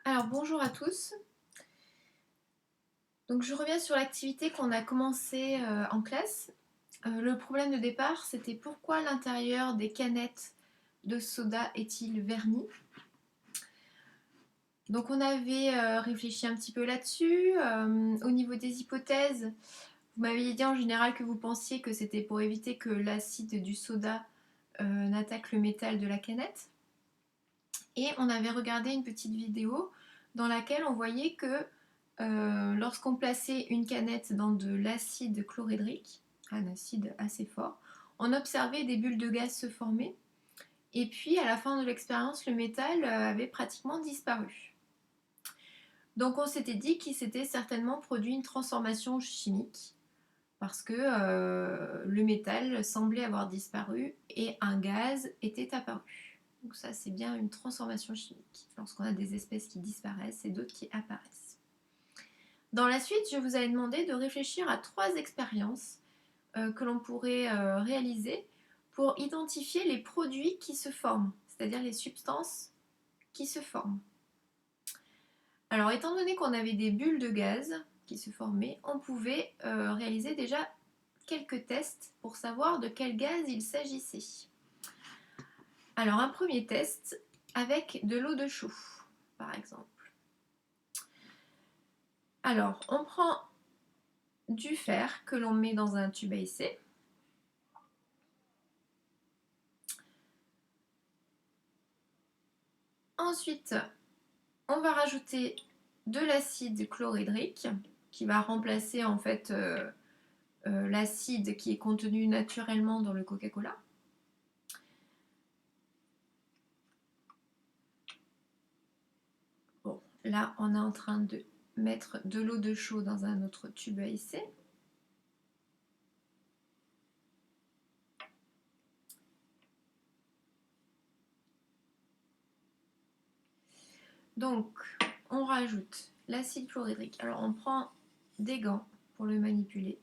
Alors bonjour à tous. Donc je reviens sur l'activité qu'on a commencé en classe. Le problème de départ, c'était pourquoi l'intérieur des canettes de soda est-il verni? Donc on avait réfléchi un petit peu là-dessus. Au niveau des hypothèses, vous m'aviez dit en général que vous pensiez que c'était pour éviter que l'acide du soda n'attaque le métal de la canette. Et on avait regardé une petite vidéo dans laquelle on voyait que lorsqu'on plaçait une canette dans de l'acide chlorhydrique, un acide assez fort, on observait des bulles de gaz se former. Et puis à la fin de l'expérience, le métal avait pratiquement disparu. Donc on s'était dit qu'il s'était certainement produit une transformation chimique parce que le métal semblait avoir disparu et un gaz était apparu. Donc ça, c'est bien une transformation chimique, lorsqu'on a des espèces qui disparaissent et d'autres qui apparaissent. Dans la suite, je vous avais demandé de réfléchir à 3 expériences que l'on pourrait réaliser pour identifier les produits qui se forment, c'est-à-dire les substances qui se forment. Alors, étant donné qu'on avait des bulles de gaz qui se formaient, on pouvait réaliser déjà quelques tests pour savoir de quel gaz il s'agissait. Alors, un premier test avec de l'eau de chaux, par exemple. Alors, on prend du fer que l'on met dans un tube à essai. Ensuite, on va rajouter de l'acide chlorhydrique qui va remplacer en fait l'acide qui est contenu naturellement dans le Coca-Cola. Bon, là, on est en train de mettre de l'eau de chaux dans un autre tube à essai. Donc, on rajoute l'acide chlorhydrique. Alors, on prend des gants pour le manipuler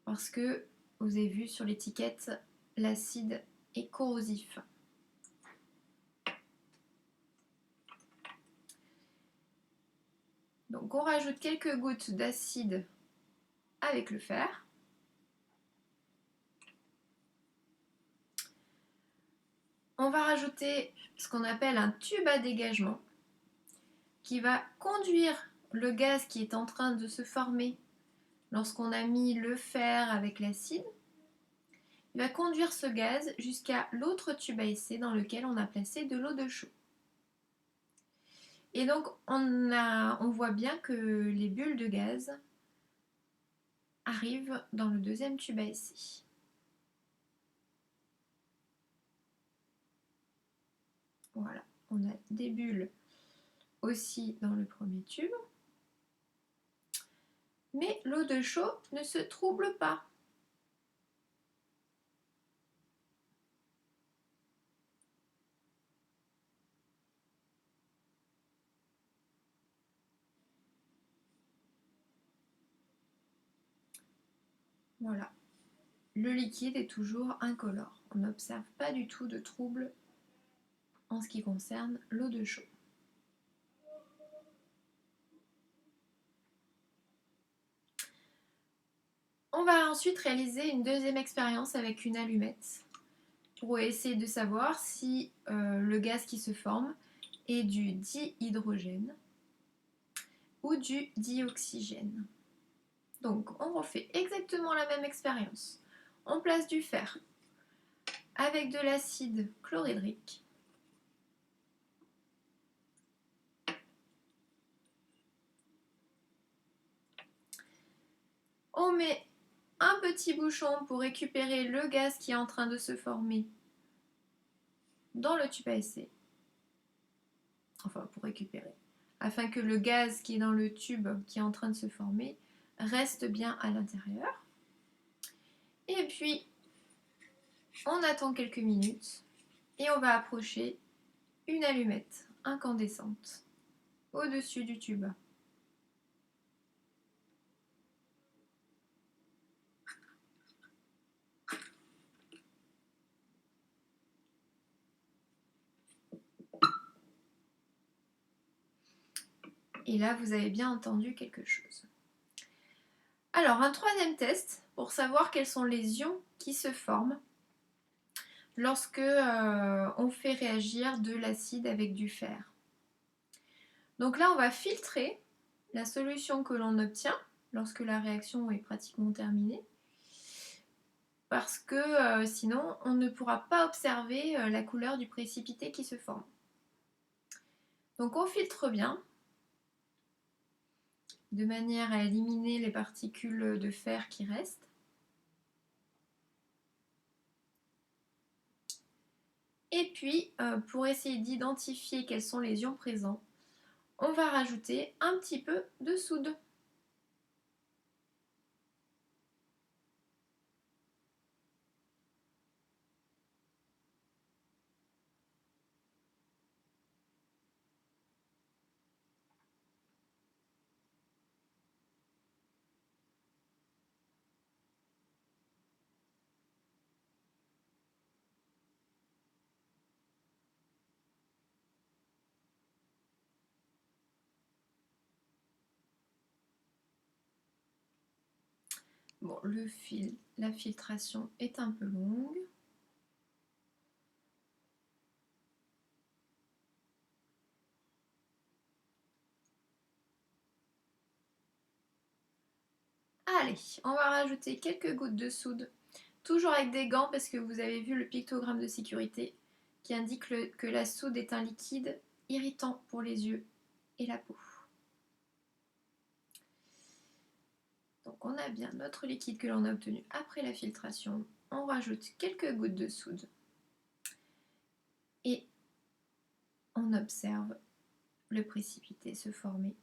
parce que vous avez vu sur l'étiquette, l'acide est corrosif. Donc, on rajoute quelques gouttes d'acide avec le fer. On va rajouter ce qu'on appelle un tube à dégagement qui va conduire le gaz qui est en train de se former lorsqu'on a mis le fer avec l'acide. Il va conduire ce gaz jusqu'à l'autre tube à essai dans lequel on a placé de l'eau de chaux. Et donc on voit bien que les bulles de gaz arrivent dans le deuxième tube à essai. Voilà, on a des bulles aussi dans le premier tube. Mais l'eau de chaux ne se trouble pas. Voilà, le liquide est toujours incolore. On n'observe pas du tout de trouble en ce qui concerne l'eau de chaux. On va ensuite réaliser une deuxième expérience avec une allumette pour essayer de savoir si le gaz qui se forme est du dihydrogène ou du dioxygène. Donc on refait exactement la même expérience. On place du fer avec de l'acide chlorhydrique. On met un petit bouchon pour récupérer le gaz qui est en train de se former dans le tube à essai. Enfin, pour récupérer. Afin que le gaz qui est dans le tube qui est en train de se former reste bien à l'intérieur. Et puis, on attend quelques minutes et on va approcher une allumette incandescente au-dessus du tube. Et là, vous avez bien entendu quelque chose. Alors, un troisième test pour savoir quels sont les ions qui se forment lorsque on fait réagir de l'acide avec du fer. Donc là, on va filtrer la solution que l'on obtient lorsque la réaction est pratiquement terminée, parce que sinon, on ne pourra pas observer la couleur du précipité qui se forme. Donc on filtre bien, de manière à éliminer les particules de fer qui restent. Et puis, pour essayer d'identifier quels sont les ions présents, on va rajouter un petit peu de soude. Bon, la filtration est un peu longue. Allez, on va rajouter quelques gouttes de soude, toujours avec des gants parce que vous avez vu le pictogramme de sécurité qui indique que la soude est un liquide irritant pour les yeux et la peau. Donc on a bien notre liquide que l'on a obtenu après la filtration. On rajoute quelques gouttes de soude et on observe le précipité se former.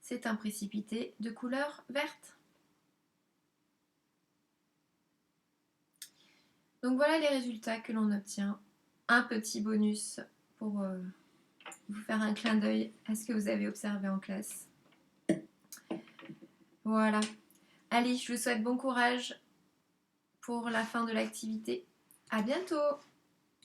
C'est un précipité de couleur verte. Donc voilà les résultats que l'on obtient. Un petit bonus pour vous faire un clin d'œil à ce que vous avez observé en classe. Voilà. Allez, je vous souhaite bon courage pour la fin de l'activité. À bientôt!